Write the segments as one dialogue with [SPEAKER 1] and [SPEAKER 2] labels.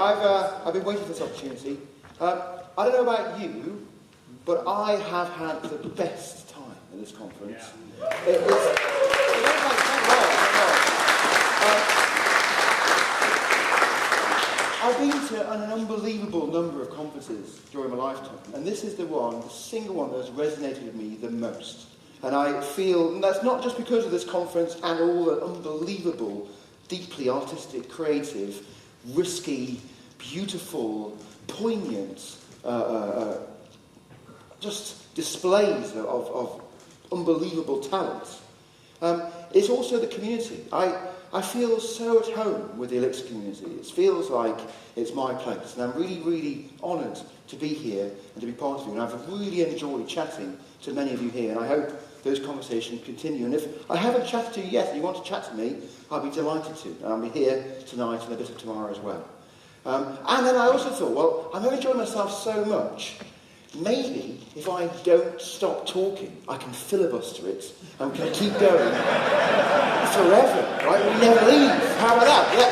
[SPEAKER 1] I've been waiting for this opportunity. I don't know about you, but I have had the best time at this conference. I've been to an unbelievable number of conferences during my lifetime, and this is the single one that has resonated with me the most. And I feel, and that's not just because of this conference and all the unbelievable, deeply artistic, creative, risky, beautiful, poignant, just displays of unbelievable talent. It's also the community. I feel so at home with the Elixir community. It feels like it's my place, and I'm really, really honoured to be here and to be part of it. And I've really enjoyed chatting to many of you here, and I hope those conversations continue. And if I haven't chatted to you yet and you want to chat to me, I'll be delighted to. And I'll be here tonight and a bit of tomorrow as well. And then I also thought, well, I'm enjoying myself so much, maybe if I don't stop talking, I can filibuster it and we can keep going forever, right? We never leave. How about that? Yeah.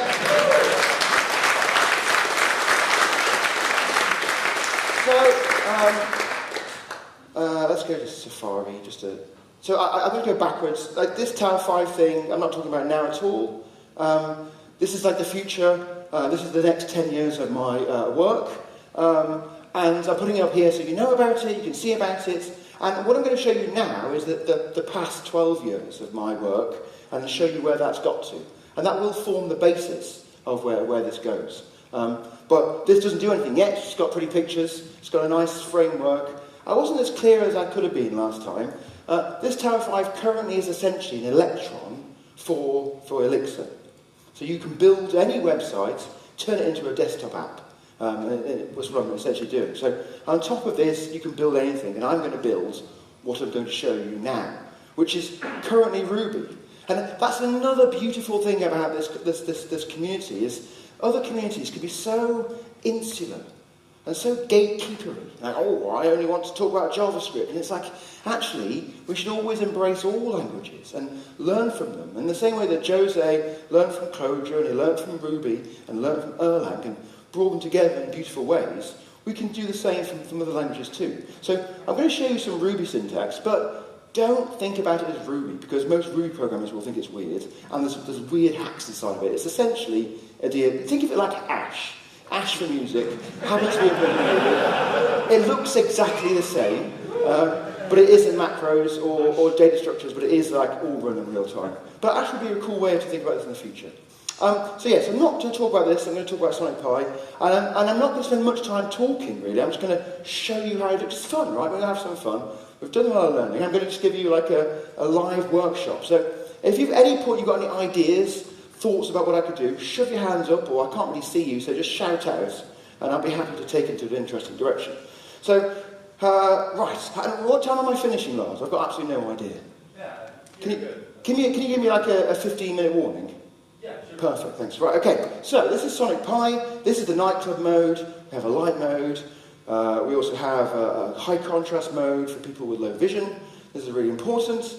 [SPEAKER 1] So, let's go to Safari. So I'm going to go backwards. Like this Tower 5 thing, I'm not talking about now at all. This is like the future. This is the next 10 years of my work. And I'm putting it up here so you know about it, you can see about it. And what I'm going to show you now is the past 12 years of my work and show you where that's got to. And that will form the basis of where this goes. But this doesn't do anything yet. It's got pretty pictures. It's got a nice framework. I wasn't as clear as I could have been last time. This Tower 5 currently is essentially an electron for Elixir. So you can build any website, turn it into a desktop app. It was what I'm essentially doing. So on top of this, you can build anything, and I'm going to build what I'm going to show you now, which is currently Ruby. And that's another beautiful thing about this community, is other communities can be so insular and so gatekeepery. Like, oh, I only want to talk about JavaScript. And it's like, actually, we should always embrace all languages and learn from them. In the same way that Jose learned from Clojure, and he learned from Ruby, and learned from Erlang, and brought them together in beautiful ways, we can do the same from other languages too. So I'm going to show you some Ruby syntax, but don't think about it as Ruby, because most Ruby programmers will think it's weird, and there's weird hacks inside of it. It's essentially, think of it like Ash. Ash for music, happens to be Ruby. It looks exactly the same, but it isn't macros or data structures, but it is like all run in real time. But Ash would be a cool way to think about this in the future. So yes, I'm not going to talk about this, I'm going to talk about Sonic Pi, and I'm not going to spend much time talking really, I'm just going to show you how it looks. It's fun, right? We're going to have some fun. We've done a lot of learning. I'm going to just give you like a live workshop. So if you've at any point you've got any ideas, thoughts about what I could do, shove your hands up, or I can't really see you, so just shout out, and I'll be happy to take it to an interesting direction. So, right, what time am I finishing, Lars? I've got absolutely no idea.
[SPEAKER 2] Yeah,
[SPEAKER 1] can you give me like a 15-minute warning?
[SPEAKER 2] Yeah, sure.
[SPEAKER 1] Perfect, thanks. Right, okay, so this is Sonic Pi, this is the nightclub mode, we have a light mode, we also have a high contrast mode for people with low vision, this is really important,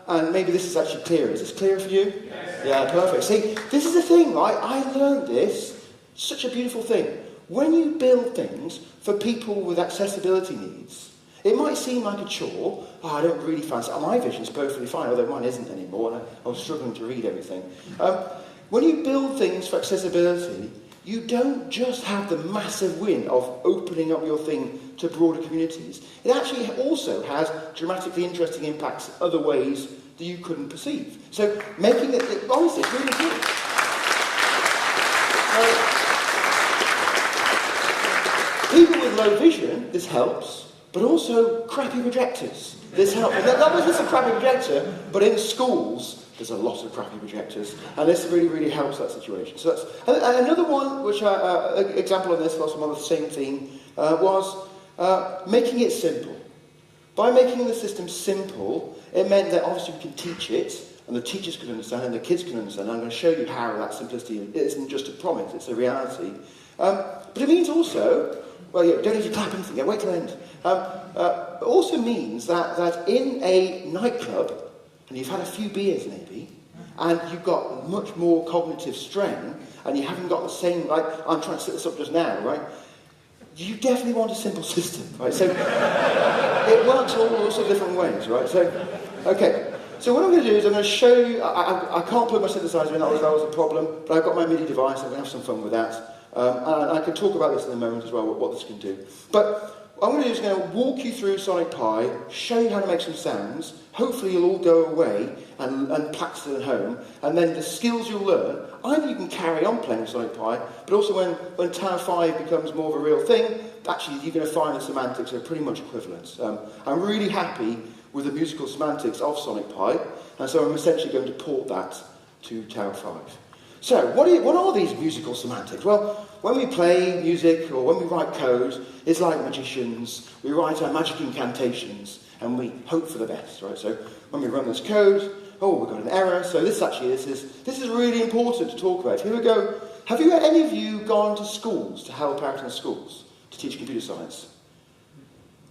[SPEAKER 1] and maybe this is actually clearer. Is this clearer for you?
[SPEAKER 2] Yes.
[SPEAKER 1] Yeah, perfect. See, this is the thing, right? I learned this, such a beautiful thing. When you build things for people with accessibility needs, it might seem like a chore. Oh, I don't really fancy it. My vision's perfectly fine, although mine isn't anymore, and I was struggling to read everything. When you build things for accessibility, you don't just have the massive win of opening up your thing to broader communities. It actually also has dramatically interesting impacts in other ways that you couldn't perceive. So making it honestly, it's really good. People with low vision, this helps, but also crappy projectors. This helps. And not just a crappy projector, but in schools, there's a lot of crappy projectors, and this really, really helps that situation. So that's and another one, which example of this, also on the same theme, was making it simple. By making the system simple, it meant that obviously we can teach it, and the teachers can understand, and the kids can understand. I'm going to show you how that simplicity isn't just a promise; it's a reality. But it means also, well, yeah, don't need to clap anything. Yeah, wait till the end. It also means that in a nightclub, and you've had a few beers maybe, and you've got much more cognitive strain, and you haven't got the same, like, I'm trying to set this up just now, right? You definitely want a simple system, right? So it works all sorts of different ways, right? So, okay. So what I'm going to do is I'm going to show you, I can't plug my synthesizer in, that was a problem, but I've got my MIDI device, I'm going to have some fun with that. And I can talk about this in a moment as well, what this can do. But what I'm going to do is going to walk you through Sonic Pi, show you how to make some sounds, hopefully you'll all go away and practice it at home, and then the skills you'll learn, either you can carry on playing Sonic Pi, but also when Tower 5 becomes more of a real thing, actually you're going to find the semantics are pretty much equivalent. I'm really happy with the musical semantics of Sonic Pi, and so I'm essentially going to port that to Tower 5. So, what are these musical semantics? Well, when we play music or when we write code, it's like magicians. We write our magic incantations and we hope for the best, right? So, when we run this code, oh, we've got an error. So this is really important to talk about. Here we go. Have any of you gone to schools to help out in schools to teach computer science?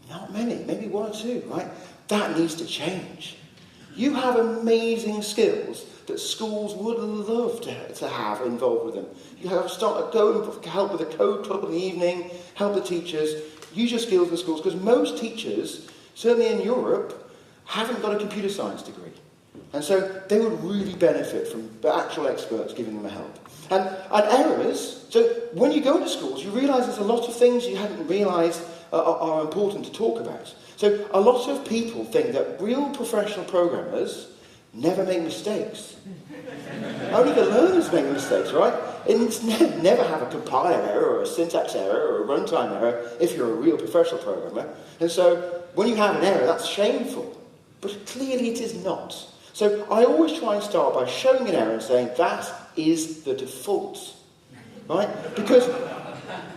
[SPEAKER 1] Not many, maybe one or two, right? That needs to change. You have amazing skills that schools would love to have involved with them. You have to go and help with the code club in the evening, help the teachers, use your skills in schools, because most teachers, certainly in Europe, haven't got a computer science degree. And so they would really benefit from the actual experts giving them a help. And errors, so when you go into schools, you realise there's a lot of things you hadn't realised are important to talk about. So a lot of people think that real professional programmers never make mistakes. Only the learners make mistakes, right? It's never have a compiler error or a syntax error or a runtime error if you're a real professional programmer. And so when you have an error, that's shameful. But clearly it is not. So I always try and start by showing an error and saying that is the default. Right? Because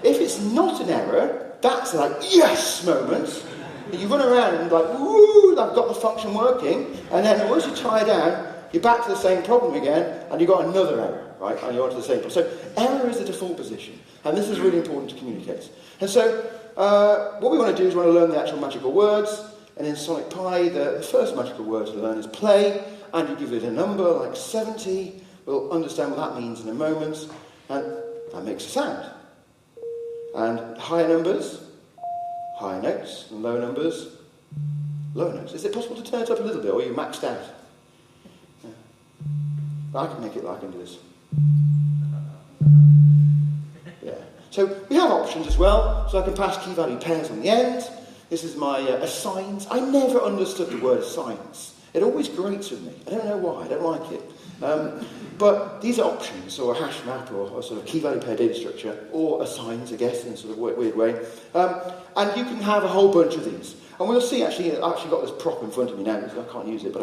[SPEAKER 1] if it's not an error, that's like, yes moment. And you run around and like, woo, I've got the function working. And then once you tie down, you're back to the same problem again, and you've got another error, right? And you're onto the same problem. So error is the default position. And this is really important to communicate. And so what we want to do is we want to learn the actual magical words. And in Sonic Pi, the first magical word to learn is play. And you give it a number like 70. We'll understand what that means in a moment. And that makes a sound. And higher numbers, higher notes, and lower numbers, lower notes. Is it possible to turn it up a little bit, or are you maxed out? Yeah. I can make it like I can do this. Yeah. So we have options as well, so I can pass key value pairs on the end. This is my assigns. I never understood the word assigns. It always grates with me. I don't know why, I don't like it. But these are options, or a hash map, or a sort of key value pair data structure, or assigns, I guess, in a sort of weird way. And you can have a whole bunch of these. And we'll see, actually, I've actually got this prop in front of me now, because I can't use it, but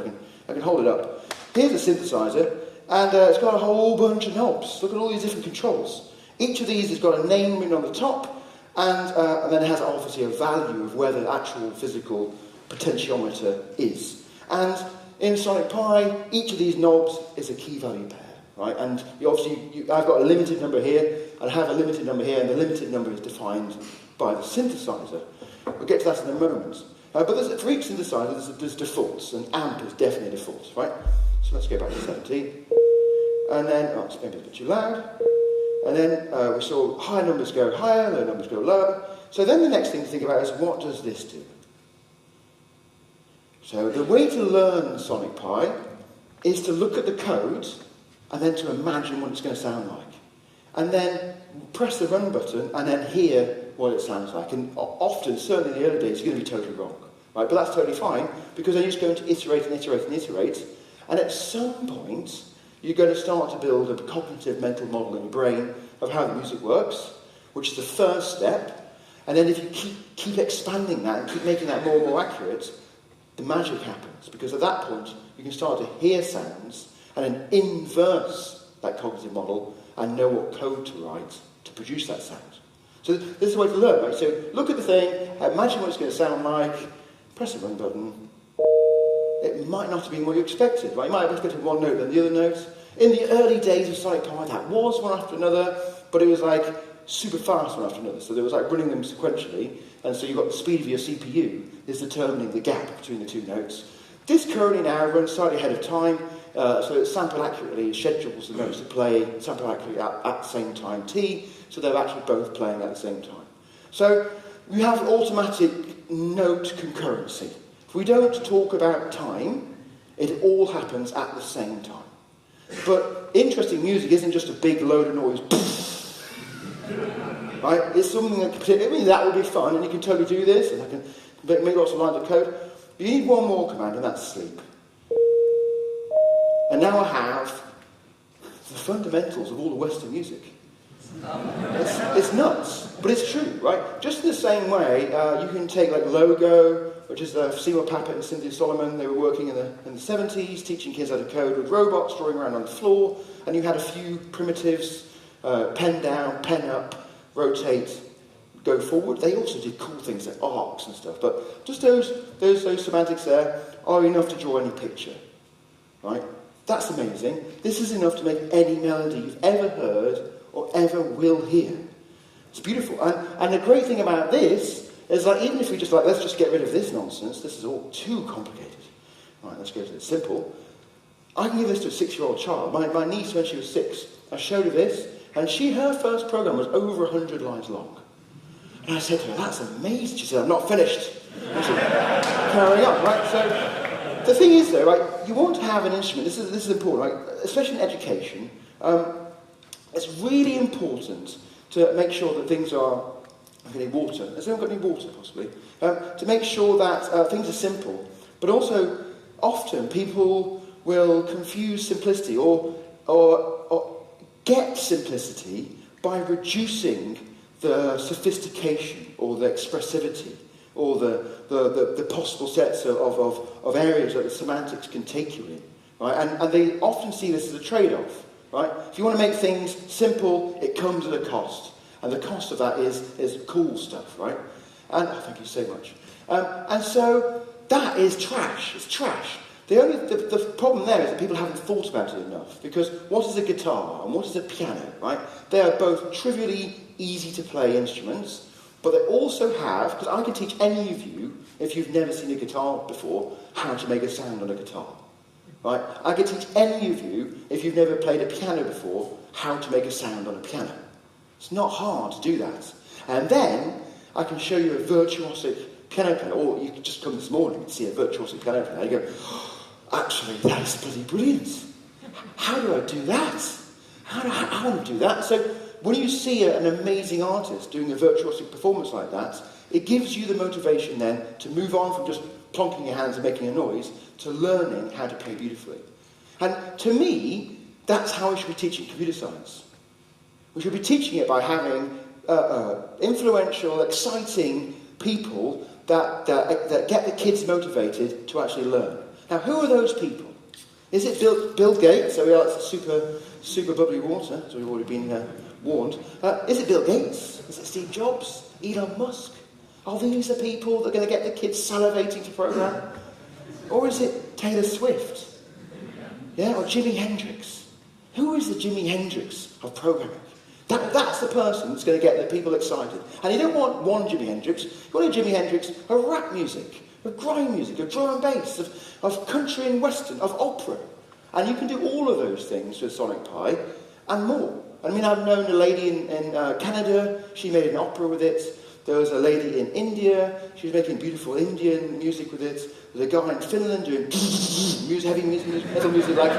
[SPEAKER 1] I can hold it up. Here's a synthesizer, and it's got a whole bunch of knobs. Look at all these different controls. Each of these has got a name written on the top, and then it has obviously a value of where the actual physical potentiometer is. And in Sonic Pi, each of these knobs is a key value pair, right? And I've got a limited number here, and I have a limited number here, and the limited number is defined by the synthesizer. We'll get to that in a moment. But for each synthesizer, there's defaults, and amp is definitely a default, right? So let's go back to 70. And then, it's maybe a bit too loud. And then we saw higher numbers go higher, lower numbers go lower. So then the next thing to think about is, what does this do? So the way to learn Sonic Pi is to look at the code and then to imagine what it's going to sound like. And then press the run button and then hear what it sounds like. And often, certainly in the early days, you're going to be totally wrong. Right? But that's totally fine, because then you're just going to iterate and iterate and iterate. And at some point, you're going to start to build a cognitive mental model in your brain of how the music works, which is the first step. And then if you keep expanding that and keep making that more and more accurate, the magic happens, because at that point you can start to hear sounds and then inverse that cognitive model and know what code to write to produce that sound. So this is the way to learn, right? So look at the thing, imagine what it's going to sound like, press the run button. It might not have been what you expected, right? You might have expected one note, then the other note. In the early days of Sonic Pi, that was one after another, but it was like super fast one after another. So there was like running them sequentially, and so you've got the speed of your CPU is determining the gap between the two notes. This currently now runs slightly ahead of time. so it sample accurately schedules the notes to play sample accurately at the same time t, so they're actually both playing at the same time. So we have automatic note concurrency. If we don't talk about time, it all happens at the same time. But interesting music isn't just a big load of noise. Right? It's something that would be fun, and you can totally do this, and I can make lots of lines of code. You need one more command, and that's sleep. And now I have the fundamentals of all the Western music. It's nuts, but it's true, right? Just in the same way, you can take like Logo, which is Seymour Papert and Cynthia Solomon. They were working in the 70s, teaching kids how to code with robots, drawing around on the floor, and you had a few primitives, pen down, pen up, rotate, go forward. They also did cool things like arcs and stuff, but just those semantics there are enough to draw any picture, right? That's amazing. This is enough to make any melody you've ever heard or ever will hear. It's beautiful. And the great thing about this is like, even if we just like, let's just get rid of this nonsense, this is all too complicated. Right, let's go to the simple. I can give this to a 6-year-old child. My niece, when she was 6, I showed her this, and her first program was over 100 lines long. And I said to her, that's amazing. She said, I'm not finished. I said, carry on, right? So the thing is, though, right, you want to have an instrument. This is important, right? Especially in education. It's really important to make sure that things are... I need water. Has anyone got any water, possibly? To make sure that things are simple. But also, often people will confuse simplicity or get simplicity by reducing the sophistication or the expressivity or the possible sets of areas that the semantics can take you in. Right? And they often see this as a trade-off. Right? If you want to make things simple, it comes at a cost. And the cost of that is cool stuff, right? And thank you so much. And so that is trash. It's trash. The problem there is that people haven't thought about it enough. Because what is a guitar and what is a piano, right? They are both trivially easy to play instruments, but they also have, because I can teach any of you, if you've never seen a guitar before, how to make a sound on a guitar. Right? I can teach any of you, if you've never played a piano before, how to make a sound on a piano. It's not hard to do that. And then I can show you a virtuosic piano player, or you can just come this morning and see a virtuosic piano player. And you go, oh, actually, that is bloody brilliant. How do I do that? I want to do that. So when you see an amazing artist doing a virtuosic performance like that, it gives you the motivation then to move on from just plonking your hands and making a noise to learning how to play beautifully. And to me, that's how we should be teaching computer science. We should be teaching it by having influential, exciting people that get the kids motivated to actually learn. Now, who are those people? Is it Bill Gates? So we like super bubbly water, as we've already been warned. Is it Bill Gates? Is it Steve Jobs? Elon Musk? Are these the people that are going to get the kids salivating to program? Or is it Taylor Swift? Yeah, or Jimi Hendrix? Who is the Jimi Hendrix of programming? That's the person that's going to get the people excited. And you don't want one Jimi Hendrix. You want a Jimi Hendrix of rap music, of grime music, of drum and bass, of country and western, of opera. And you can do all of those things with Sonic Pi and more. I mean, I've known a lady in Canada. She made an opera with it. There was a lady in India. She was making beautiful Indian music with it. There's a guy in Finland doing heavy music, metal music like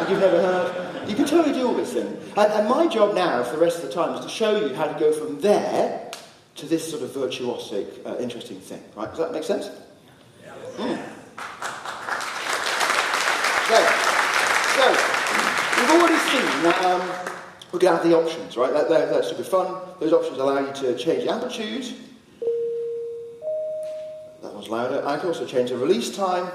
[SPEAKER 1] you've never heard. You can totally do all this thing. And my job now, for the rest of the time, is to show you how to go from there to this sort of virtuosic, interesting thing. Right? Does that make sense? Mm. So we've already seen that we're going to have the options, right? They're super fun. Those options allow you to change the amplitude. That one's louder. I can also change the release time.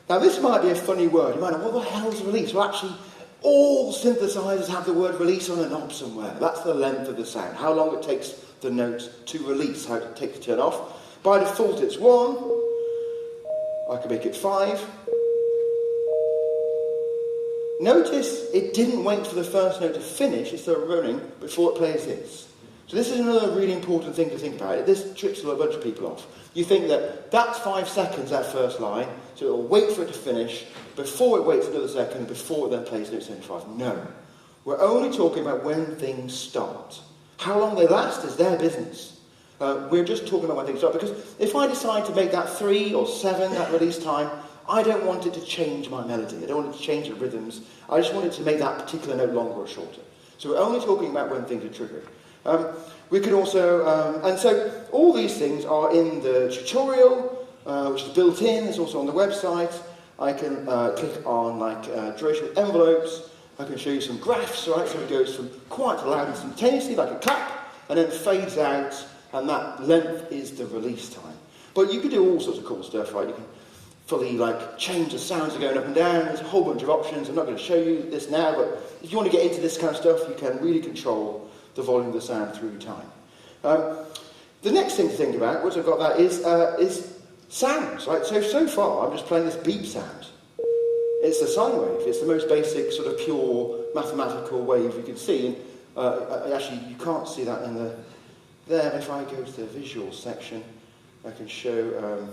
[SPEAKER 1] Now, this might be a funny word. You might know, what the hell is release? Well, actually, all synthesizers have the word release on a knob somewhere. That's the length of the sound, how long it takes the note to release, how it takes to turn off. By default, it's 1. I can make it 5. Notice it didn't wait for the first note to finish, it started running before it plays this. So this is another really important thing to think about. This trips a bunch of people off. You think that that's 5 seconds, that first line, so it'll wait for it to finish before it waits another second, before it then plays note 75. No. We're only talking about when things start. How long they last is their business. We're just talking about when things start, because if I decide to make that 3 or 7, that release time, I don't want it to change my melody. I don't want it to change the rhythms. I just want it to make that particular note longer or shorter. So we're only talking about when things are triggered. We could also, and so all these things are in the tutorial, which is built in. It's also on the website. I can click on duration with envelopes. I can show you some graphs, right? So it goes from quiet to loud instantaneously, like a clap, and then fades out, and that length is the release time. But you can do all sorts of cool stuff, right? You can fully change the sounds that are going up and down. There's a whole bunch of options. I'm not going to show you this now, but if you want to get into this kind of stuff, you can really control the volume of the sound through time. The next thing to think about, once I've got that, is sounds, right? So far, I'm just playing this beep sound. It's a sine wave. It's the most basic, sort of pure mathematical wave you can see. And actually, you can't see that in the... There, if I go to the visual section, I can show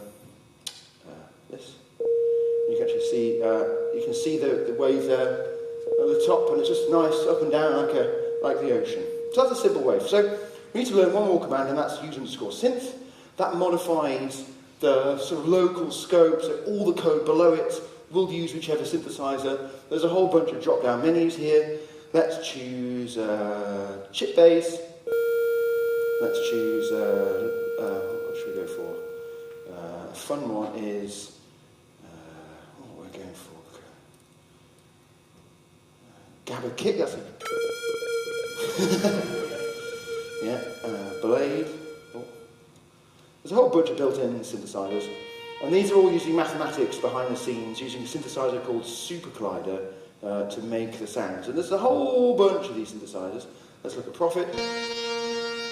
[SPEAKER 1] this. You can actually see, the wave there at the top, and it's just nice up and down like the ocean. So that's a simple wave. So we need to learn one more command, and that's use_synth. That modifies the sort of local scope, so all the code below it will use whichever synthesizer. There's a whole bunch of drop-down menus here. Let's choose chip bass. Let's choose, what should we go for? A fun one is, what we're going for? Gabba kick, that's a... yeah, Blade. Oh. There's a whole bunch of built-in synthesizers, and these are all using mathematics behind the scenes, using a synthesizer called SuperCollider to make the sounds. And there's a whole bunch of these synthesizers. Let's look at Profit.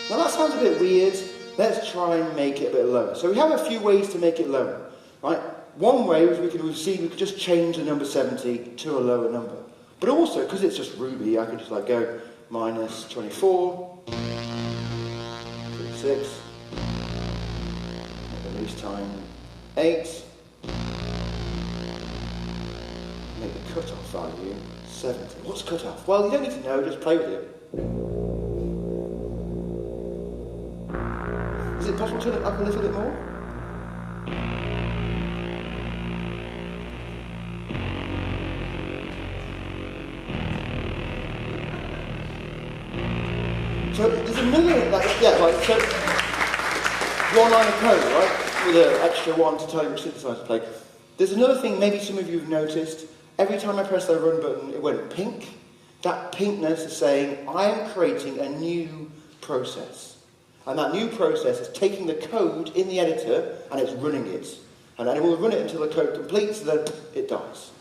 [SPEAKER 1] Now that sounds a bit weird. Let's try and make it a bit lower. So we have a few ways to make it lower, right? One way is we could just change the number 70 to a lower number. But also, because it's just Ruby, I could just go minus 24, 36, release time 8, make the cutoff value 70. What's cutoff? Well, you don't need to know, just play with it. Is it possible to turn it up a little bit more? So there's another, so one line of code, right, with an extra one to tell you which synthesizer to play. There's another thing maybe some of you have noticed. Every time I press the run button, it went pink. That pinkness is saying, I am creating a new process. And that new process is taking the code in the editor and it's running it. And it will run it until the code completes, and then it dies.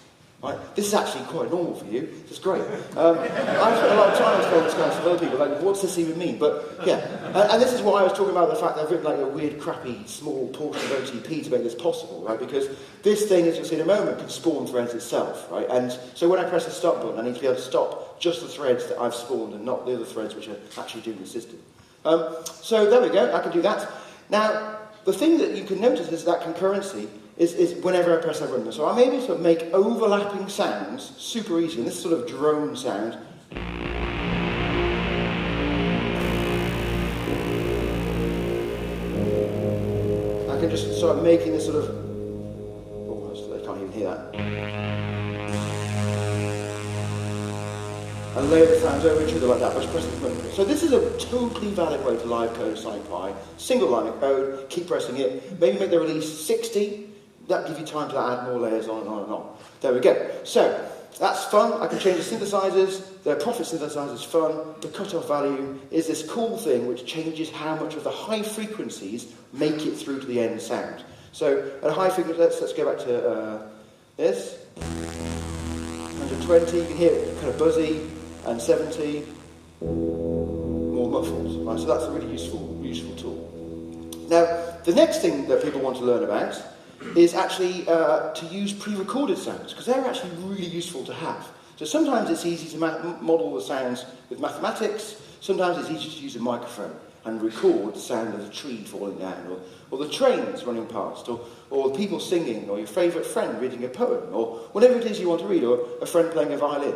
[SPEAKER 1] Right? This is actually quite normal for you. It's great. I've spent a lot of time explaining this kind of stuff to other people, what's this even mean? But yeah, and this is why I was talking about the fact that I've written a weird, crappy, small portion of OTP to make this possible, right? Because this thing, as you'll see in a moment, can spawn threads itself, right? And so when I press the stop button, I need to be able to stop just the threads that I've spawned and not the other threads which are actually doing the system. So there we go, I can do that. Now, the thing that you can notice is that concurrency is whenever I press that run. So I'm able to make overlapping sounds super easy, and this sort of drone sound. I can just start making this sort of, oh, I can't even hear that. And layer the sounds over each other like that by just pressing the button. So this is a totally valid way to live code a SciPy. Single line of code, keep pressing it, maybe make the release 60, that gives you time to add more layers on and on and on. There we go. So, that's fun. I can change the synthesizers. The Profit synthesizer is fun. The cutoff value is this cool thing which changes how much of the high frequencies make it through to the end sound. So, at a high frequency, let's go back to this. 120, you can hear it kind of buzzy, and 70, more muffled. Right? So that's a really useful tool. Now, the next thing that people want to learn about is actually to use pre-recorded sounds, because they're actually really useful to have. So sometimes it's easy to model the sounds with mathematics, Sometimes it's easier to use a microphone and record the sound of the tree falling down, or the trains running past, or people singing, or your favourite friend reading a poem, or whatever it is you want to read, or a friend playing a violin.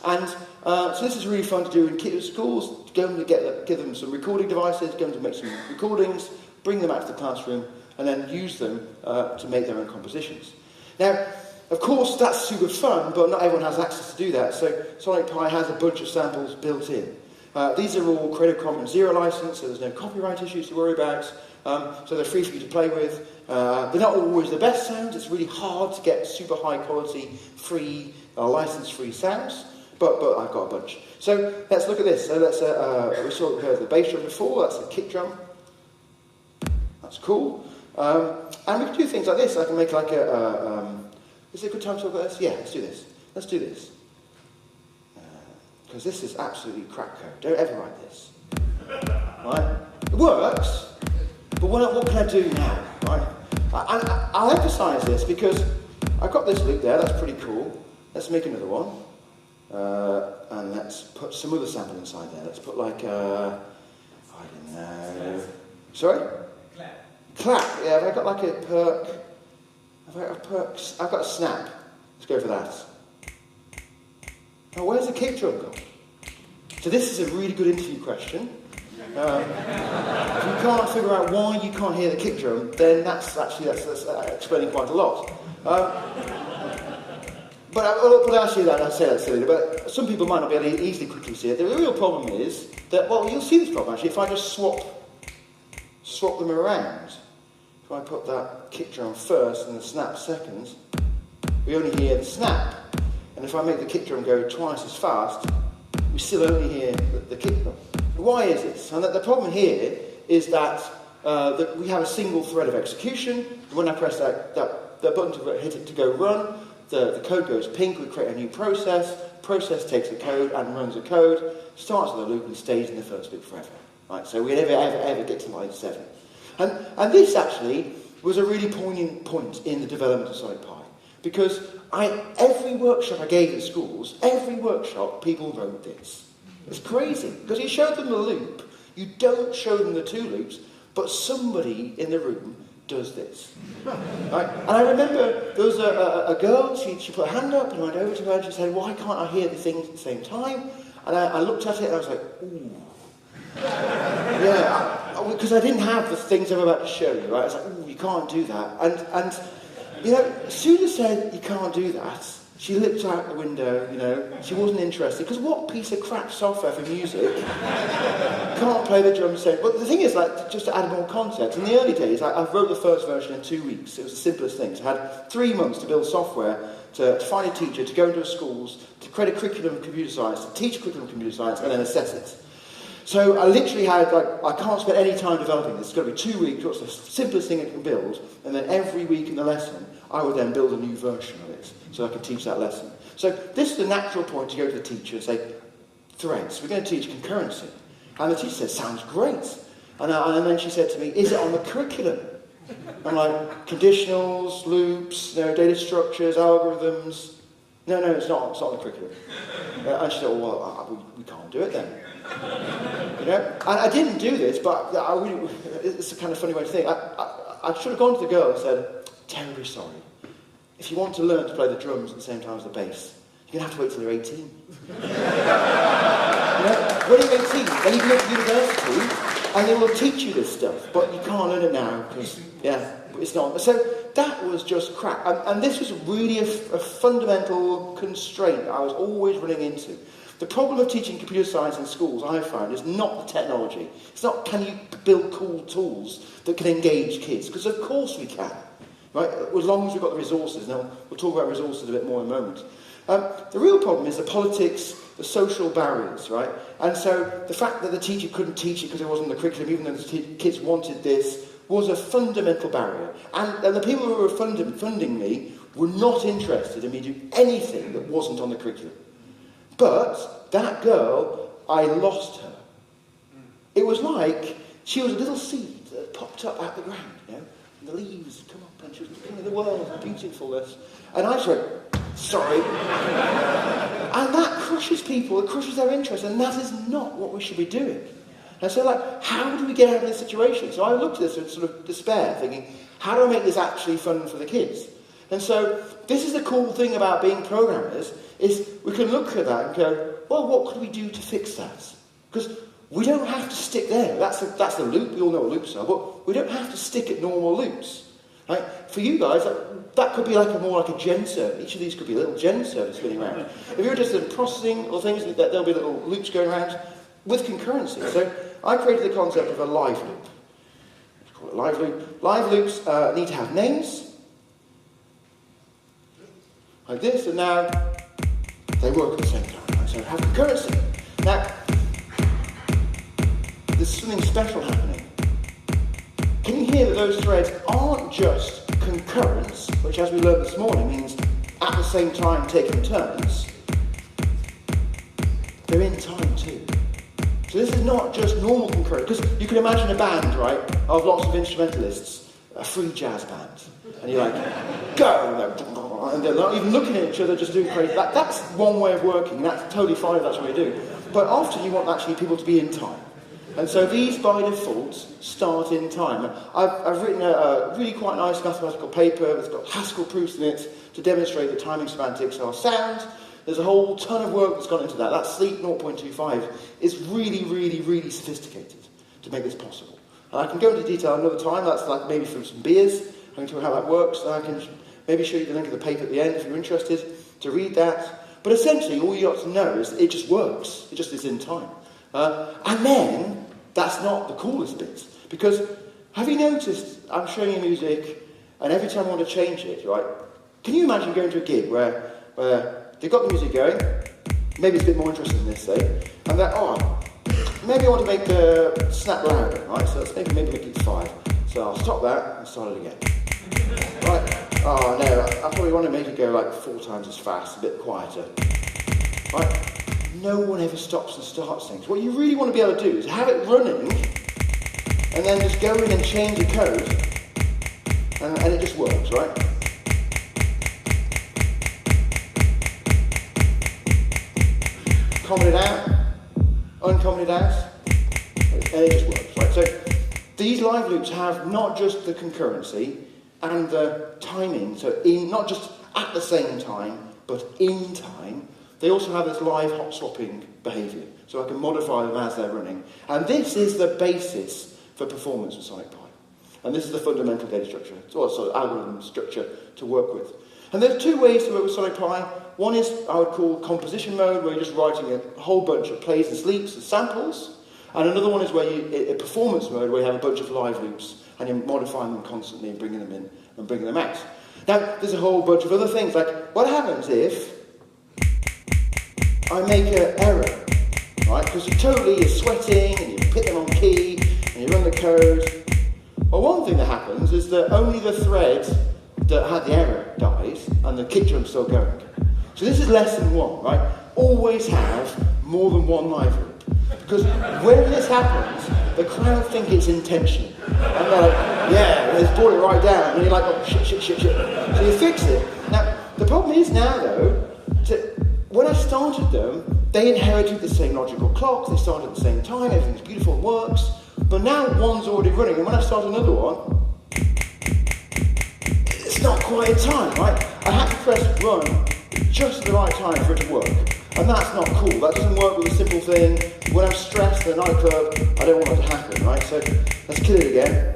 [SPEAKER 1] And so this is really fun to do in kids' schools. Go and give them some recording devices, go and make some recordings, bring them out to the classroom, and then use them to make their own compositions. Now, of course, that's super fun, but not everyone has access to do that. So Sonic Pi has a bunch of samples built in. These are all Creative Commons Zero license, so there's no copyright issues to worry about. So they're free for you to play with. They're not always the best sounds. It's really hard to get super high quality, free, license-free sounds. But I've got a bunch. So let's look at this. So let's we heard the bass drum before. That's the kick drum. That's cool. And we can do things like this. I can make like is it a good time to talk about this? Yeah, let's do this. Let's do this. Because this is absolutely crack code. Don't ever write this. Right? It works, but what can I do now? Right? I'll emphasise this because I've got this loop there. That's pretty cool. Let's make another one. And let's put some other sample inside there. Let's put like, I don't know. Sorry? Clap. Yeah, have I got like a perk? Have I got a perk? I've got a snap. Let's go for that. Now, where's the kick drum gone? So this is a really good interview question. If you can't figure out why you can't hear the kick drum, then that's explaining quite a lot. But I say that's silly. But some people might not be able to easily quickly see it. The real problem is that, well, you'll see this problem actually if I just swap them around. If I put that kick drum first and the snap second, we only hear the snap. And if I make the kick drum go twice as fast, we still only hear the kick drum. Why is this? And the problem here is that we have a single thread of execution. And when I press that button to hit it to go run, the code goes pink, we create a new process takes the code and runs the code, starts with a loop and stays in the first loop forever. Right? So we never ever get to line 7. And this actually was a really poignant point in the development of Sonic Pi. Because every workshop I gave in schools, every workshop, people wrote this. It's crazy, because you showed them the loop, you don't show them the 2 loops, but somebody in the room does this. Right? And I remember there was a girl, she put her hand up, and I went over to her and she said, why can't I hear the things at the same time? And I looked at it and I was like, ooh. Yeah, because I didn't have the things I'm about to show you, right? I was like, ooh, you can't do that. And you know, as soon as I said, you can't do that, she looked out the window, you know, she wasn't interested, because what piece of crap software for music can't play the drums the same? But the thing is, like, just to add more context, in the early days, I wrote the first version in 2 weeks. It was the simplest thing. So I had 3 months to build software, to find a teacher, to go into schools, to create a curriculum of computer science, to teach a curriculum of computer science, and then assess it. So I literally had, like, I can't spend any time developing this. It's got to be 2 weeks, what's the simplest thing I can build, and then every week in the lesson, I would then build a new version of it, so I could teach that lesson. So this is the natural point to go to the teacher and say, threads, we're going to teach concurrency. And the teacher said, sounds great. And then she said to me, is it on the curriculum? I'm like, conditionals, loops, data structures, algorithms. No, it's not on the curriculum. And she said, well, we can't do it then. You know? And I didn't do this, but it's a kind of funny way to think. I should have gone to the girl and said, terribly sorry. If you want to learn to play the drums at the same time as the bass, you're going to have to wait till you're 18. You know? When you're 18, then you can go to university and they will teach you this stuff, but you can't learn it now because, it's not. So that was just crap. And this was really a fundamental constraint I was always running into. The problem of teaching computer science in schools, I have found, is not the technology. It's not can you build cool tools that can engage kids, because of course we can. Right? As long as we've got the resources. Now, we'll talk about resources a bit more in a moment. The real problem is the politics, the social barriers, right? And so the fact that the teacher couldn't teach it because it wasn't in the curriculum, even though the kids wanted this, was a fundamental barrier. And the people who were funding me were not interested in me doing anything that wasn't on the curriculum. But that girl, I lost her. It was like she was a little seed that popped up out the ground, you know? And the leaves come up and she was looking at the world and beautifulness. And I just went, Sorry. And that crushes people, it crushes their interest, and that is not what we should be doing. And so, like, how do we get out of this situation? So I looked at this with sort of despair, thinking, how do I make this actually fun for the kids? And so, this is the cool thing about being programmers, is we can look at that and go, well, what could we do to fix that? Because we don't have to stick there. That's the loop. We all know what loops are, but we don't have to stick at normal loops. Right? For you guys, that could be more like a gen server. Each of these could be a little gen server spinning around. If you're interested in processing or things, there'll be little loops going around with concurrency. So I created the concept of a live loop. Let's call it live loop. Live loops need to have names, like this, and now they work at the same time. Right? So have concurrency. Now, there's something special happening. Can you hear that those threads aren't just concurrence, which, as we learned this morning, means at the same time taking turns? They're in time too. So this is not just normal concurrence, because you can imagine a band, right, of lots of instrumentalists, a free jazz band, and you're like, go, and they're not even looking at each other, just doing crazy. That's one way of working, and that's totally fine if that's what you do. But often you want actually people to be in time. And so these, by default, start in time. I've written a really quite nice mathematical paper that's got Haskell proofs in it to demonstrate that timing semantics are sound. There's a whole ton of work that's gone into that. That sleep 0.25 is really, really, really sophisticated to make this possible. And I can go into detail another time. That's like maybe from some beers. I can tell you how that works. I can maybe show you the link of the paper at the end if you're interested to read that. But essentially, all you got to know is that it just works. It just is in time. And then, that's not the coolest bit. Because, have you noticed, I'm showing you music, and every time I want to change it, right? Can you imagine going to a gig where they've got the music going, maybe it's a bit more interesting than this, say, and they're, maybe I want to make the snap louder, right? So let's maybe make it 5. So I'll stop that and start it again. Right? Oh no, I probably want to make it go like 4 times as fast, a bit quieter. Right? No one ever stops and starts things. What you really want to be able to do is have it running and then just go in and change the code and it just works, right? Comment it out, uncomment it out, and it just works, right? So these live loops have not just the concurrency and the timing, so not just at the same time, but in time. They also have this live hot swapping behaviour, so I can modify them as they're running. And this is the basis for performance with Sonic Pi. And this is the fundamental data structure, also algorithm structure to work with. And there's 2 ways to work with Sonic Pi. One is I would call composition mode, where you're just writing a whole bunch of plays and sleeps and samples. And another one is where a performance mode, where you have a bunch of live loops and you're modifying them constantly and bringing them in and bringing them out. Now, there's a whole bunch of other things, like what happens if I make an error, right? Because you're sweating and you put them on key and you run the code. Well, one thing that happens is that only the thread that had the error dies and the kick drum's still going. So this is lesson 1, right? Always have more than one live loop. Because when this happens, the crowd think it's intentional. And they're like, yeah, and they've brought it right down. And you're like, oh, shit. So you fix it. Now, the problem is now, though, when I started them, they inherited the same logical clock, they started at the same time, everything's beautiful and works, but now one's already running, and when I start another one, it's not quite in time, right? I have to press run just at the right time for it to work, and that's not cool. That doesn't work with a simple thing. When I'm stressed in a nightclub, I don't want that to happen, right? So let's kill it again.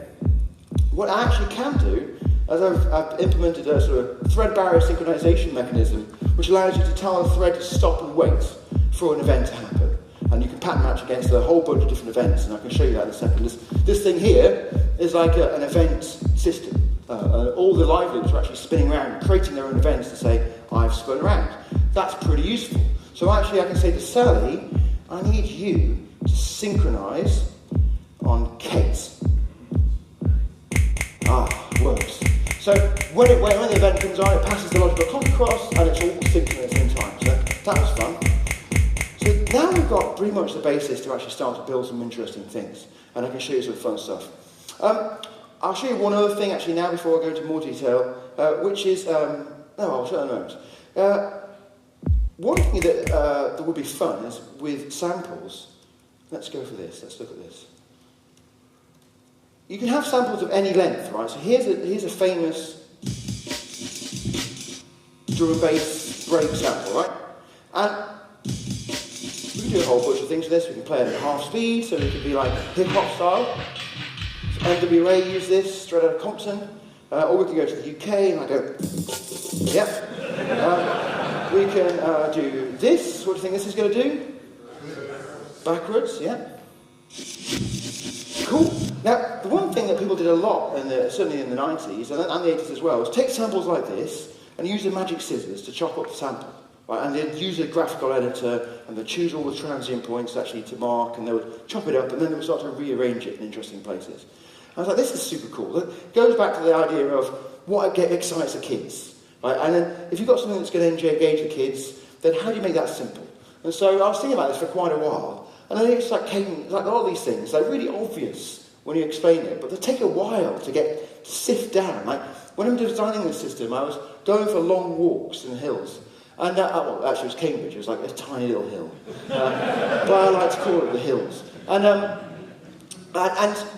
[SPEAKER 1] What I actually can do is I've implemented a sort of thread barrier synchronization mechanism, which allows you to tell the thread to stop and wait for an event to happen. And you can pattern match against a whole bunch of different events, and I can show you that in a second. This thing here is like an event system. All the live loops are actually spinning around, creating their own events to say, I've spun around. That's pretty useful. So actually I can say to Sally, I need you to synchronize on Kate. Works. So when the event comes on, it passes the logical clock across, and it's all synchronous in time. So that was fun. So now we've got pretty much the basis to actually start to build some interesting things, and I can show you some fun stuff. I'll show you one other thing actually now before I go into more detail, which is I'll show you in a moment. One thing that would be fun is with samples. Let's go for this. Let's look at this. You can have samples of any length, right? So here's a famous drum and bass break sample, right? And we can do a whole bunch of things with this. We can play it at half speed, so it could be like hip-hop style. So NWA use this, straight out of Compton. Or we can go to the UK and I go, yep. We can do this. What do you think this is going to do? Backwards, yeah. Cool. Now, the one thing that people did a lot, certainly in the 90s and the 80s as well, was take samples like this and use the magic scissors to chop up the sample. Right? And they'd use a graphical editor and they'd choose all the transient points actually to mark, and they would chop it up and then they would start to rearrange it in interesting places. I was like, this is super cool. It goes back to the idea of what excites the kids. Right? And then if you've got something that's going to engage the kids, then how do you make that simple? And so I was thinking about this for quite a while. And then it just came, like a lot of these things, they're really obvious when you explain it, but they take a while to sift down. Like, when I'm designing this system, I was going for long walks in the hills. And, well, actually it was Cambridge, it was like a tiny little hill. But I like to call it the hills. And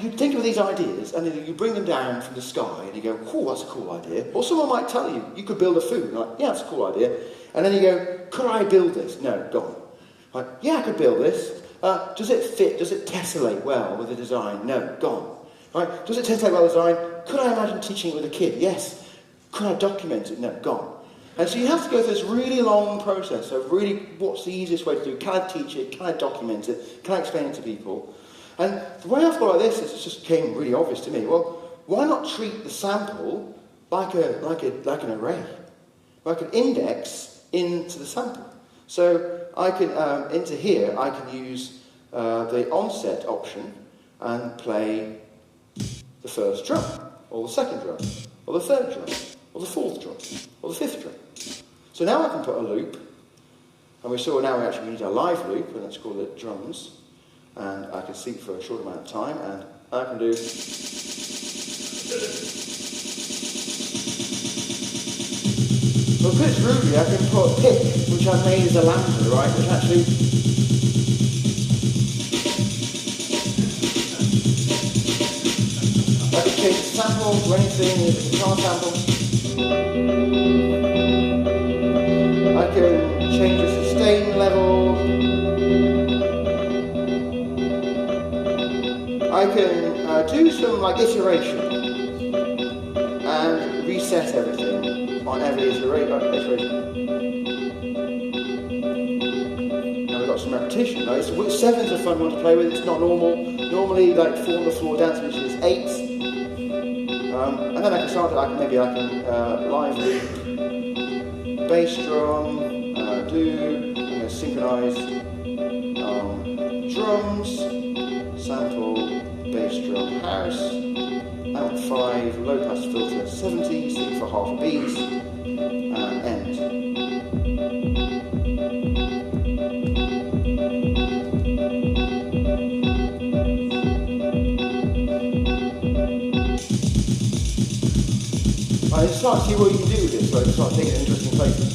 [SPEAKER 1] you think of these ideas, and then you bring them down from the sky, and you go, cool, that's a cool idea. Or someone might tell you, you could build a food. And you're like, yeah, that's a cool idea. And then you go, could I build this? No, gone. Like, yeah, I could build this. Does it fit? Does it tessellate well with the design? No, gone. Right? Does it tessellate well with the design? Could I imagine teaching it with a kid? Yes. Could I document it? No, gone. And so you have to go through this really long process of really what's the easiest way to do? Can I teach it? Can I document it? Can I explain it to people? And the way I thought of this is it just became really obvious to me. Well, why not treat the sample like an array, like an index into the sample? So I can, into here, I can use the onset option and play the first drum, or the second drum, or the third drum, or the fourth drum, or the fifth drum. So now I can put a loop, and we saw now we actually need a live loop, and let's call it drums, and I can sync for a short amount of time, and I can do... Well, because it's Ruby, I can put a pick, which I made as a lambda, right, which actually... I can change the sample to anything, if it's a guitar sample. I can change the sustain level. I can do some, iteration and reset everything. On every iteration. Now we've got some repetition. Now, seven's a fun one to play with. It's not normal. Normally, 4 on the floor dance, which is 8. And then I can start. I can live loop, bass drum. I'm going to synchronize drums, sample, bass drum, house. Amp 5, low pass filter 70, sync for half a beat, and end. I start to see what you can do with this, so I can start taking it in interesting places.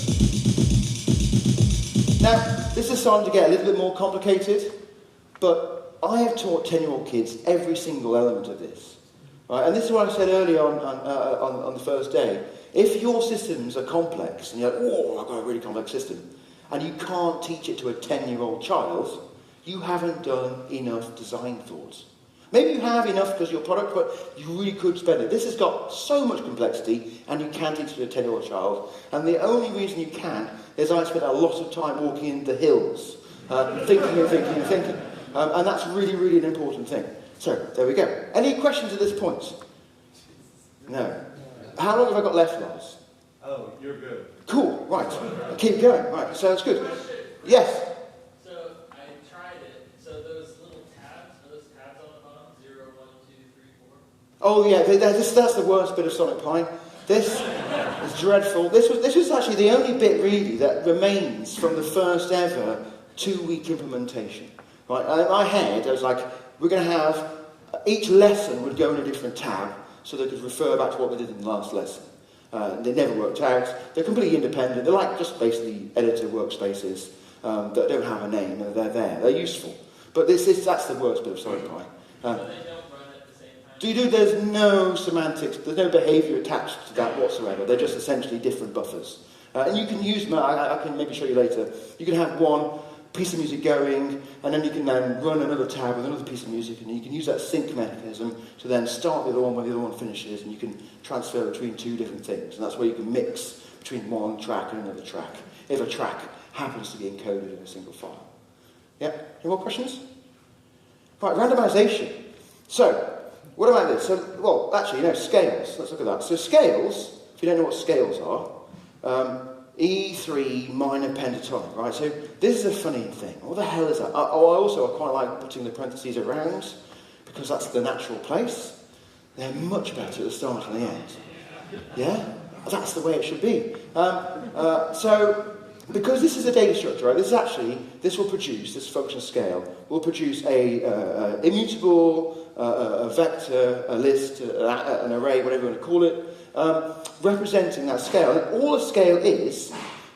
[SPEAKER 1] Now, this is starting to get a little bit more complicated, but I have taught 10-year-old kids every single element of this. Right, and this is what I said earlier on the first day. If your systems are complex, and you're like, oh, I've got a really complex system, and you can't teach it to a 10-year-old child, you haven't done enough design thoughts. Maybe you have enough because of your product, but you really could spend it. This has got so much complexity, and you can teach it to a 10-year-old child, and the only reason you can is I spent a lot of time walking in the hills, thinking and thinking and thinking. And that's really, really an important thing. So, there we go. Any questions at this point? No. How long have I got left, Lars?
[SPEAKER 2] Oh, you're good.
[SPEAKER 1] Cool, right. Keep going. Right, sounds good. Yes?
[SPEAKER 3] So, I tried it. So, those little tabs, are those tabs on the bottom? 0, 1, 2, 3, 4?
[SPEAKER 1] Oh, yeah, that's the worst bit of Sonic Pine. This is dreadful. This was actually the only bit, really, that remains from the first ever 2-week implementation. Right, and in my head, I was like, we're going to have, each lesson would go in a different tab, so they could refer back to what they did in the last lesson. They never worked out. They're completely independent. They're like just basically editor workspaces that don't have a name, and they're there. They're useful. But that's the worst bit of SolidPy.
[SPEAKER 3] So they don't run at the same time?
[SPEAKER 1] There's no semantics, there's no behavior attached to that whatsoever. They're just essentially different buffers. And you can use them, I can maybe show you later. You can have one piece of music going, and then you can then run another tab with another piece of music, and you can use that sync mechanism to then start the other one when the other one finishes, and you can transfer between two different things. And that's where you can mix between one track and another track, if a track happens to be encoded in a single file. Yeah? Any more questions? Right, randomization. So, what about this? So, actually, scales. Let's look at that. So scales, if you don't know what scales are, E3 minor pentatonic, right? So this is a funny thing. What the hell is that? I quite like putting the parentheses around, because that's the natural place. They're much better at the start and the end. Yeah? That's the way it should be. So, because this is a data structure, right? This function scale will produce a immutable, a vector, a list, an array, whatever you want to call it, representing that scale. And all a scale is,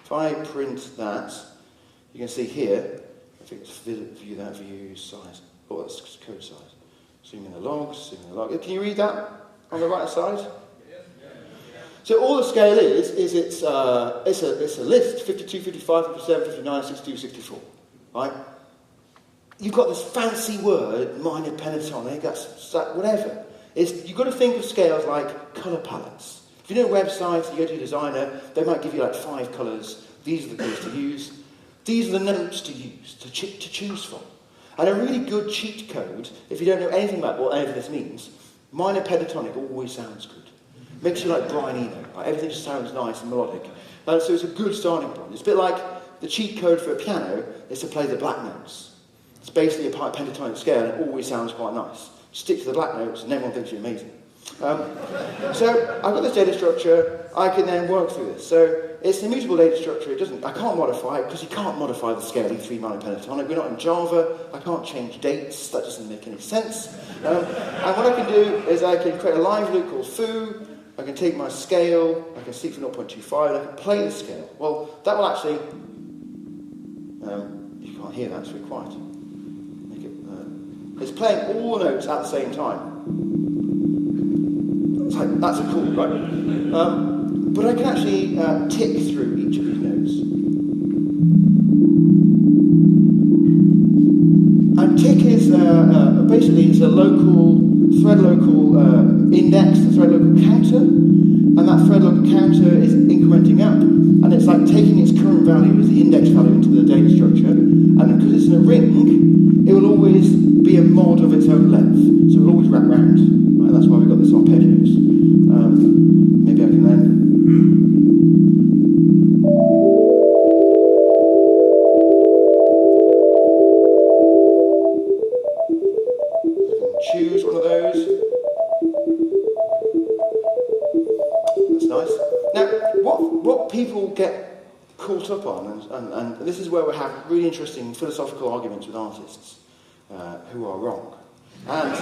[SPEAKER 1] if I print that, you can see here, I think it's view that, view size. Oh, that's code size. Zoom in the logs, zoom in the log. Can you read that on the right side? So all the scale is it's a list, 52, 55, 57, 59, 62, 64, right? You've got this fancy word, minor pentatonic, that's whatever. You've got to think of scales like colour palettes. If you know websites, you go to your designer, they might give you like 5 colours. These are the colours to use. These are the notes to use, to choose from. And a really good cheat code, if you don't know anything about what any of this means, minor pentatonic always sounds good. Makes you like Brian Eno. Right? Everything just sounds nice and melodic. So it's a good starting point. It's a bit like the cheat code for a piano is to play the black notes. It's basically a pentatonic scale, and it always sounds quite nice. Stick to the black notes, and everyone thinks you're amazing. So I've got this data structure. I can then work through this. So it's an immutable data structure. I can't modify it, because you can't modify the scale E3 minor pentatonic. We're not in Java. I can't change dates. That doesn't make any sense. And what I can do is I can create a live loop called foo. I can take my scale, I can seek for 0.25, and I can play the scale. Well, that will actually, you can't hear that, it's very quiet. It's playing all the notes at the same time. That's a cool, right? But I can actually tick through each of these notes. And tick is basically it's a thread local index, the thread local counter, and that thread local counter is incrementing up, and it's like taking its current value as the index value into the data structure, and because it's in a ring, it will always be a mod of its own length, so it will always wrap round. Right? That's why we've got this arpeggios. Maybe I can then choose one of those. That's nice. Now, what people get caught up on, and this is where we have really interesting philosophical arguments with artists who are wrong. And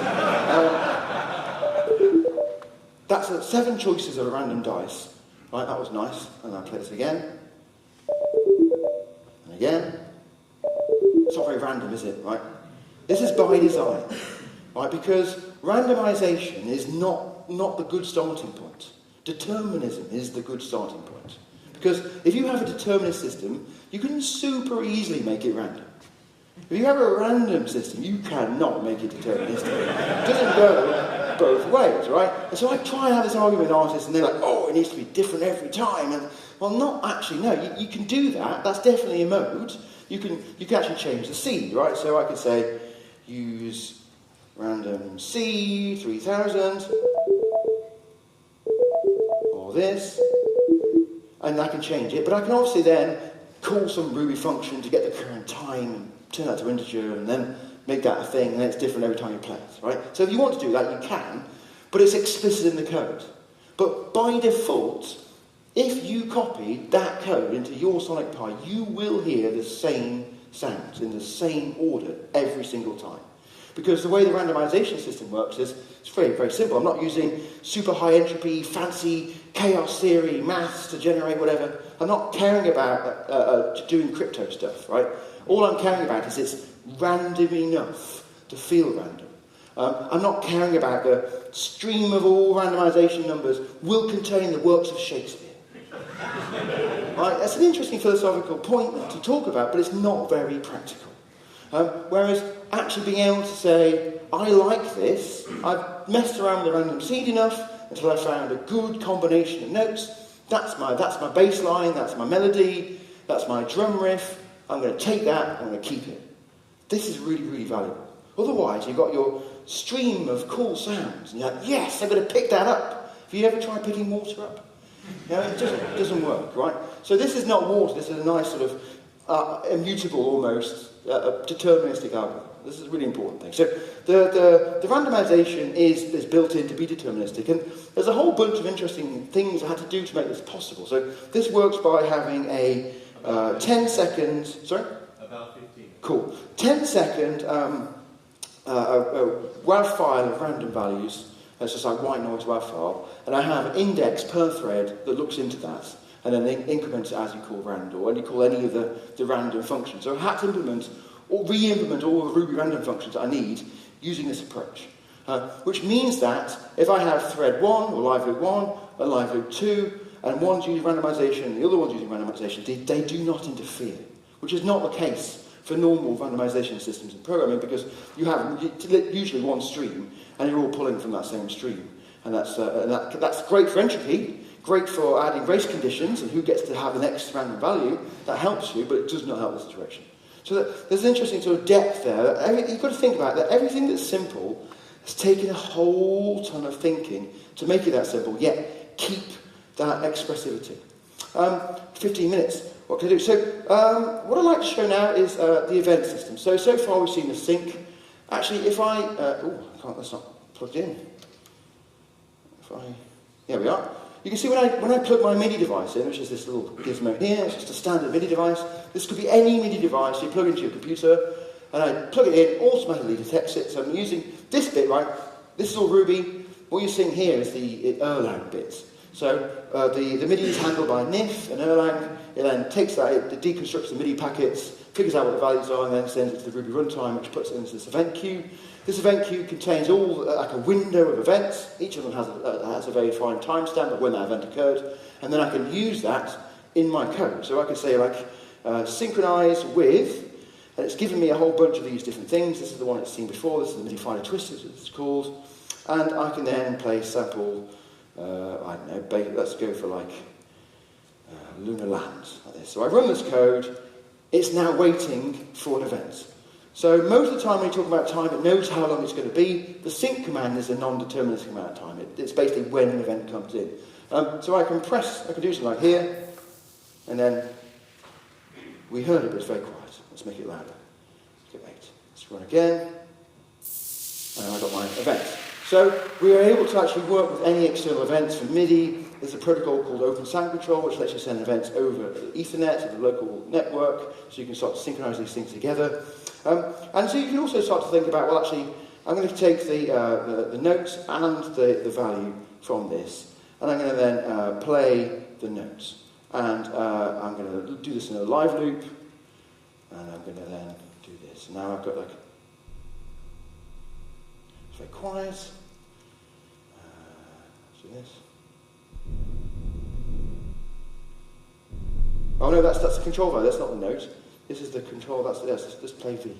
[SPEAKER 1] that's 7 choices of a random dice. Right, that was nice. And I'll play this again. And again. It's not very random, is it? Right? This is by design. Right, because randomization is not the good starting point. Determinism is the good starting point. Because if you have a determinist system, you can super easily make it random. If you have a random system, you cannot make it deterministic. It doesn't go both ways, right? And so I try and have this argument with artists, and they're like, oh, it needs to be different every time. And, well, not actually, no. You can do that. That's definitely a mode. You can actually change the seed, right? So I could say, use random C 3000 or this, and I can change it. But I can obviously then call some Ruby function to get the current time and turn that to integer and then make that a thing, and then it's different every time you play it, right? So if you want to do that, you can, but it's explicit in the code. But by default, if you copy that code into your Sonic Pi, you will hear the same sounds in the same order every single time. Because the way the randomization system works is it's very, very simple. I'm not using super high entropy, fancy chaos theory, maths to generate whatever. I'm not caring about doing crypto stuff, right? All I'm caring about is it's random enough to feel random. I'm not caring about the stream of all randomization numbers will contain the works of Shakespeare. Right? That's an interesting philosophical point to talk about, but it's not very practical. Whereas actually being able to say, I like this, I've messed around with the random seed enough until I found a good combination of notes, that's my baseline, that's my melody, that's my drum riff, I'm going to take that, I'm going to keep it. This is really, really valuable. Otherwise, you've got your stream of cool sounds, and you're like, yes, I'm going to pick that up. Have you ever tried picking water up? No, it doesn't work, right? So this is not water, this is a nice sort of immutable, almost, deterministic algorithm. This is a really important thing. So the randomization is built in to be deterministic, and there's a whole bunch of interesting things I had to do to make this possible. So this works by having a 10-second... Sorry?
[SPEAKER 2] About 15.
[SPEAKER 1] Cool. 10-second WAV file of random values. It's just like white noise WAV file. And I have an index per thread that looks into that. And then increments it as you call random, or you call any of the random functions. So I had to implement or re-implement all the Ruby random functions that I need using this approach. Which means that if I have thread 1, or live loop 1, and live loop 2, and one's using randomization and the other one's using randomization, they do not interfere. Which is not the case for normal randomization systems in programming, because you have usually one stream, and you're all pulling from that same stream. And that's great for entropy, great for adding race conditions, and who gets to have the next random value. That helps you, but it does not help the situation. So there's an interesting sort of depth there. You've got to think about that. Everything that's simple has taken a whole ton of thinking to make it that simple, yet keep that expressivity. 15 minutes. What can I do? So what I'd like to show now is the event system. So far we've seen the sync. Actually, if I... that's not plugged in. There we are. You can see when I plug my MIDI device in, which is this little gizmo here, it's just a standard MIDI device. This could be any MIDI device you plug into your computer, and I plug it in, automatically detects it. So I'm using this bit, right? This is all Ruby. What you're seeing here is the Erlang bits. So the MIDI is handled by NIF and Erlang. It then takes that, it deconstructs the MIDI packets, figures out what the values are, and then sends it to the Ruby runtime, which puts it into this event queue. This event queue contains all like a window of events. Each of them has a very fine timestamp of when that event occurred, and then I can use that in my code. So I can say like synchronize with, and it's given me a whole bunch of these different things. This is the one it's seen before. This is the MIDI filer twist, as it's called, and I can then play sample. I don't know. Let's go for like Lunar Lands, like this. So I run this code. It's now waiting for an event. So most of the time when you talk about time, it knows how long it's going to be. The sync command is a non-deterministic amount of time. It's basically when an event comes in. So I can do something like here, and then we heard it, but it's very quiet. Let's make it louder. Let's get 8. Let's run again, and I got my event. So we are able to actually work with any external events from MIDI. There's a protocol called Open Sound Control, which lets you send events over Ethernet to the local network, so you can start to synchronize these things together. And so you can also start to think about, well, actually, I'm going to take the notes and the value from this, and I'm going to then play the notes. And I'm going to do this in a live loop, and I'm going to then do this. Now I've got like, it's very quiet. Let's do this. Oh no, that's the control value, that's not the note. This is the control, let's play V.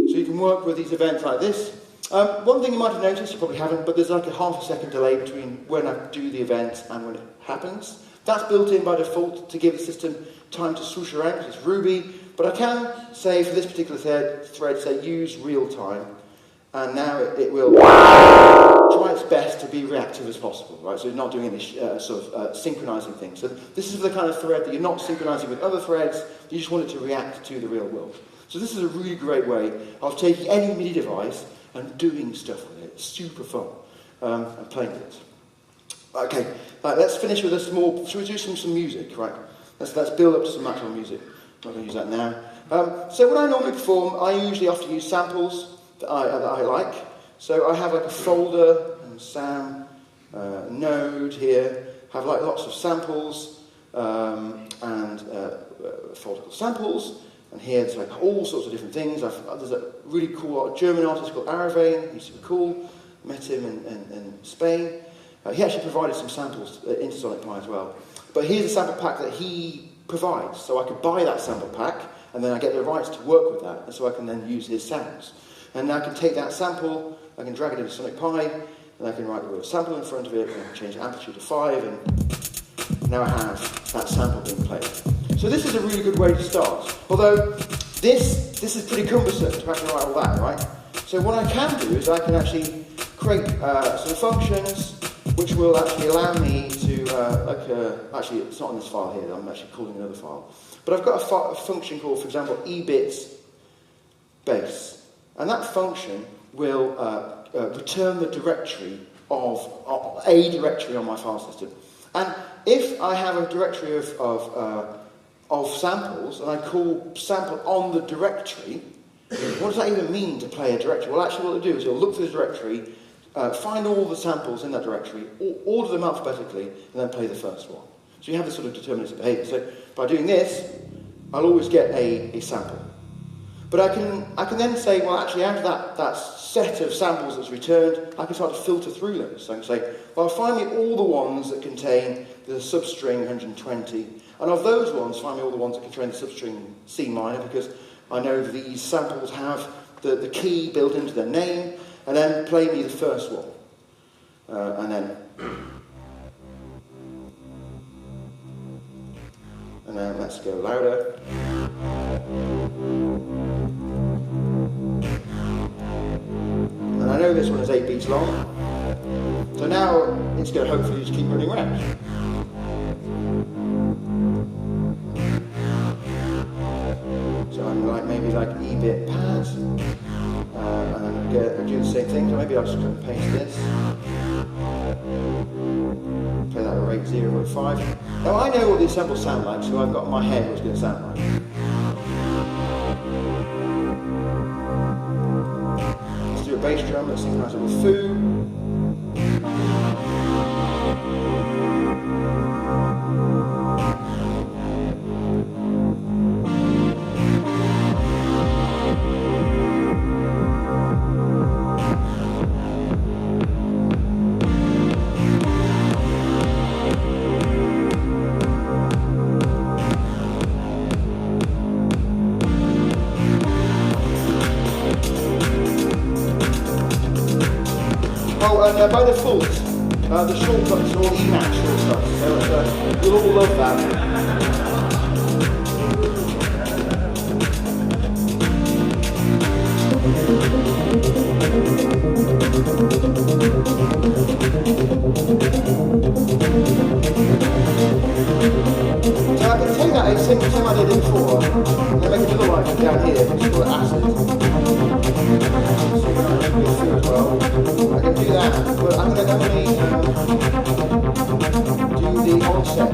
[SPEAKER 1] So you can work with these events like this. One thing you might have noticed, you probably haven't, but there's like a half a second delay between when I do the event and when it happens. That's built in by default to give the system time to swoosh around, because it's Ruby. But I can say for this particular thread, say use real time. And now it will try its best to be reactive as possible, right? So it's not doing any synchronizing things. So this is the kind of thread that you're not synchronizing with other threads, you just want it to react to the real world. So this is a really great way of taking any MIDI device and doing stuff with it. It's super fun, and playing with it. Okay, right, let's finish with a small, should we do some music, right? Let's build up to some actual music. I'm not going to use that now. So when I normally perform, I usually often use samples that I like. So I have like a folder, and Sam, Node here, have like lots of samples, and a folder called samples, and here there's like all sorts of different things. There's a really cool German artist called Aravain, he's super cool, met him in Spain. He actually provided some samples into Sonic Pi as well. But here's a sample pack that he provides, so I could buy that sample pack, and then I get the rights to work with that, and so I can then use his sounds. And I can take that sample, I can drag it into Sonic Pi, and I can write the word sample in front of it, and I can change the amplitude to 5, and now I have that sample being played. So this is a really good way to start. Although this is pretty cumbersome to actually write all that, right? So what I can do is I can actually create some functions which will actually allow me to, actually it's not in this file here, I'm actually calling another file. But I've got a function called, for example, ebits base. And that function will return the directory of a directory on my file system. And if I have a directory of samples, and I call sample on the directory, what does that even mean to play a directory? Well, actually what it'll do is it'll look for the directory, find all the samples in that directory, order them alphabetically, and then play the first one. So you have this sort of deterministic behavior. So by doing this, I'll always get a sample. But I can then say, well, actually, out of that set of samples that's returned, I can start to filter through them. So I can say, well, find me all the ones that contain the substring 120, and of those ones, find me all the ones that contain the substring C minor, because I know these samples have the key built into their name, and then play me the first one. And then let's go louder. And I know this one is 8 beats long, so now it's going to hopefully just keep running around. So I'm maybe like E-bit pads, and I'm going to do the same thing, so maybe I'll just cut and paste this. Play that at rate 0.5. Now I know what these samples sound like, so I've got in my head what it's going to sound like. Let's do a bass drum, let's synchronize it with foo. And by default, the shortcuts are all Emacs shortcuts, so you'll all love that. So I can take that same I did before, and then make another one down here, which is called acid. As well. I can do that, but I'm going to only do the onset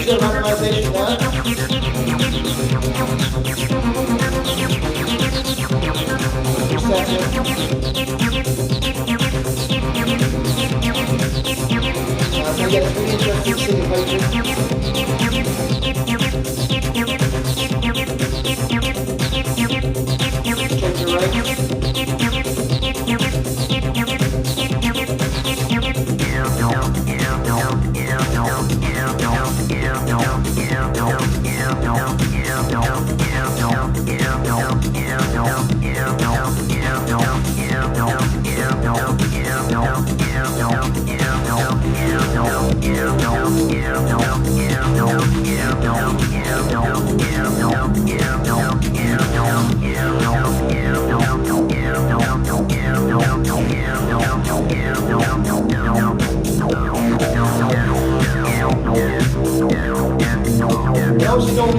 [SPEAKER 1] Is there randomization there? So yeah, it's really interesting syncopating. Change the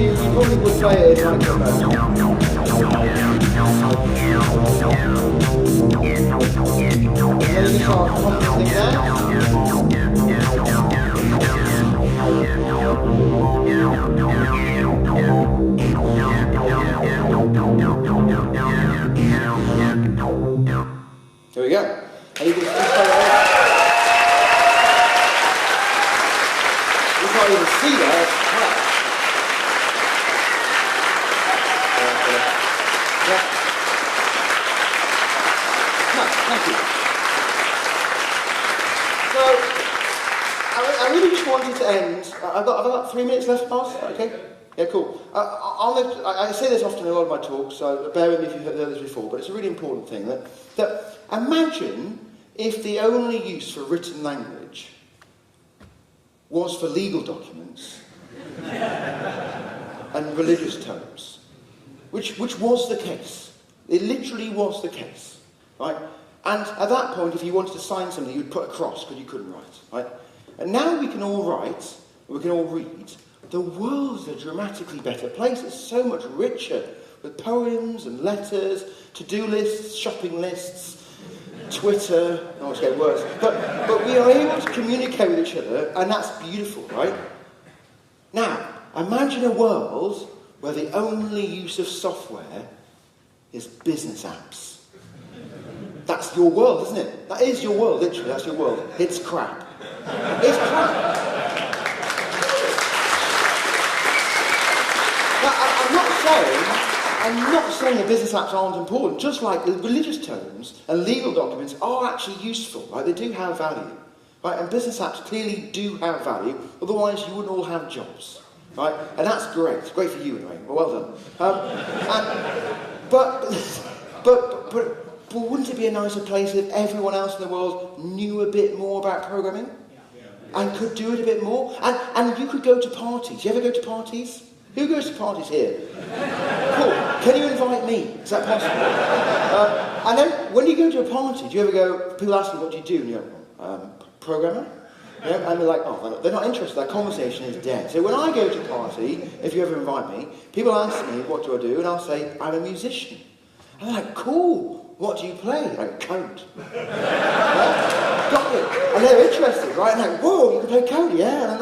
[SPEAKER 1] rate. You normally would play it like a then you start commenting there. There we go. And you can you can't even see that. Thank you. So, I really just wanted to end. I've got 3 minutes left, Mars. Okay? Yeah, cool. I say this often in a lot of my talks, so bear with me if you've heard this before, but it's a really important thing that imagine if the only use for written language was for legal documents and religious tomes, which was the case. It literally was the case, right? And at that point, if you wanted to sign something, you'd put a cross because you couldn't write, right? And now we can all write, we can all read. The world's a dramatically better place. It's so much richer with poems and letters, to-do lists, shopping lists, Twitter. Oh, it's getting worse. But we are able to communicate with each other, and that's beautiful, right? Now, imagine a world where the only use of software is business apps. That's your world, isn't it? That is your world, literally, that's your world. It's crap. It's crap. Now, I'm not saying that business apps aren't important, just like the religious tomes and legal documents are actually useful, right? They do have value, right? And business apps clearly do have value, otherwise you wouldn't all have jobs, right? And that's great. It's great for you anyway. Well done. But wouldn't it be a nicer place if everyone else in the world knew a bit more about programming? And could do it a bit more? And you could go to parties. Do you ever go to parties? Who goes to parties here? Cool. Can you invite me? Is that possible? And then, when you go to a party, do you ever go, people ask you, what do you do? And you go, programmer? Yeah, and they're like, oh, they're not interested. That conversation is dead. So when I go to a party, if you ever invite me, people ask me, what do I do? And I'll say, I'm a musician. And they're like, cool. What do you play? Like, code. Yeah? Got it. And they're interested, right? And like, whoa, you can play code, yeah?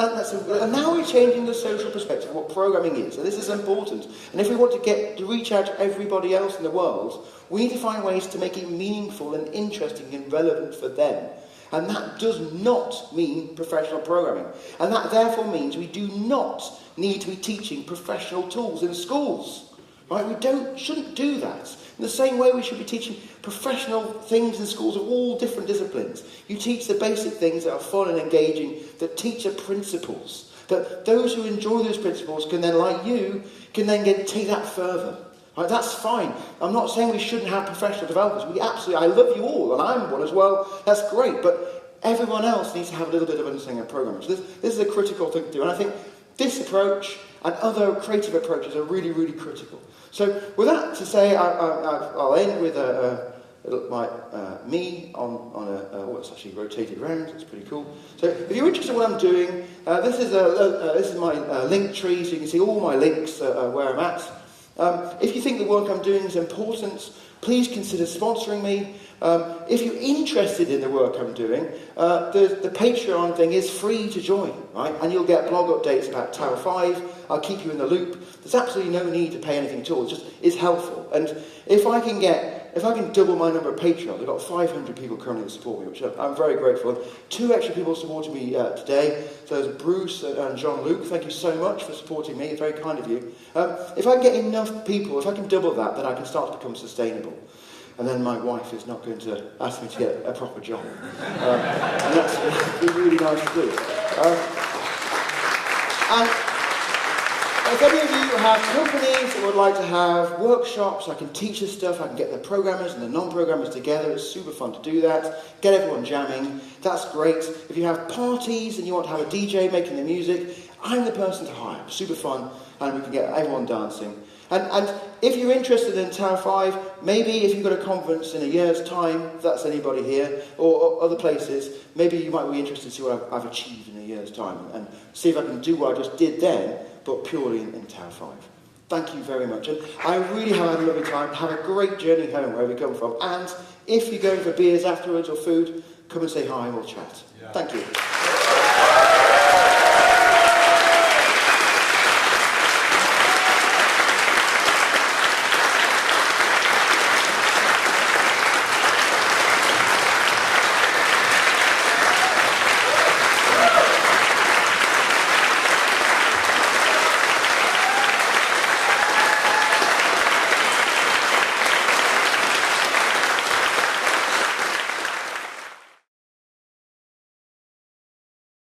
[SPEAKER 1] And now we're changing the social perspective of what programming is. And this is important. And if we want to reach out to everybody else in the world, we need to find ways to make it meaningful and interesting and relevant for them. And that does not mean professional programming. And that therefore means we do not need to be teaching professional tools in schools. Right? We shouldn't do that. In the same way we should be teaching professional things in schools of all different disciplines. You teach the basic things that are fun and engaging, that teach the principles. That those who enjoy those principles can then, like you, can then take that further. Right? That's fine. I'm not saying we shouldn't have professional developers. I love you all, and I'm one as well. That's great. But everyone else needs to have a little bit of understanding of programming. So this is a critical thing to do. And I think this approach and other creative approaches are really, really critical. So with that to say, I'll end with me on what's actually rotated around. It's pretty cool. So if you're interested in what I'm doing, this is my link tree, so you can see all my links where I'm at. If you think the work I'm doing is important, please consider sponsoring me. If you're interested in the work I'm doing, the Patreon thing is free to join, right? And you'll get blog updates about Tower 5. I'll keep you in the loop. There's absolutely no need to pay anything at all. It's helpful. And if I can double my number of Patreons, I've got 500 people currently that support me, which I'm very grateful. 2 extra people supporting me today. So there's Bruce and John Luke. Thank you so much for supporting me. It's very kind of you. If I can get enough people, if I can double that, then I can start to become sustainable. And then my wife is not going to ask me to get a proper job. And that's really nice to do. And if any of you have companies that would like to have workshops, I can teach this stuff, I can get the programmers and the non-programmers together, it's super fun to do that, get everyone jamming, that's great. If you have parties and you want to have a DJ making the music, I'm the person to hire, super fun, and we can get everyone dancing. And if you're interested in Tower 5, maybe if you've got a conference in a year's time, if that's anybody here, or other places, maybe you might be interested to see what I've achieved in a year's time, and see if I can do what I just did then, but purely in Tower 5. Thank you very much. And I really have had a lovely time. Have a great journey home, wherever you come from. And if you're going for beers afterwards or food, come and say hi and we'll chat. Yeah. Thank you.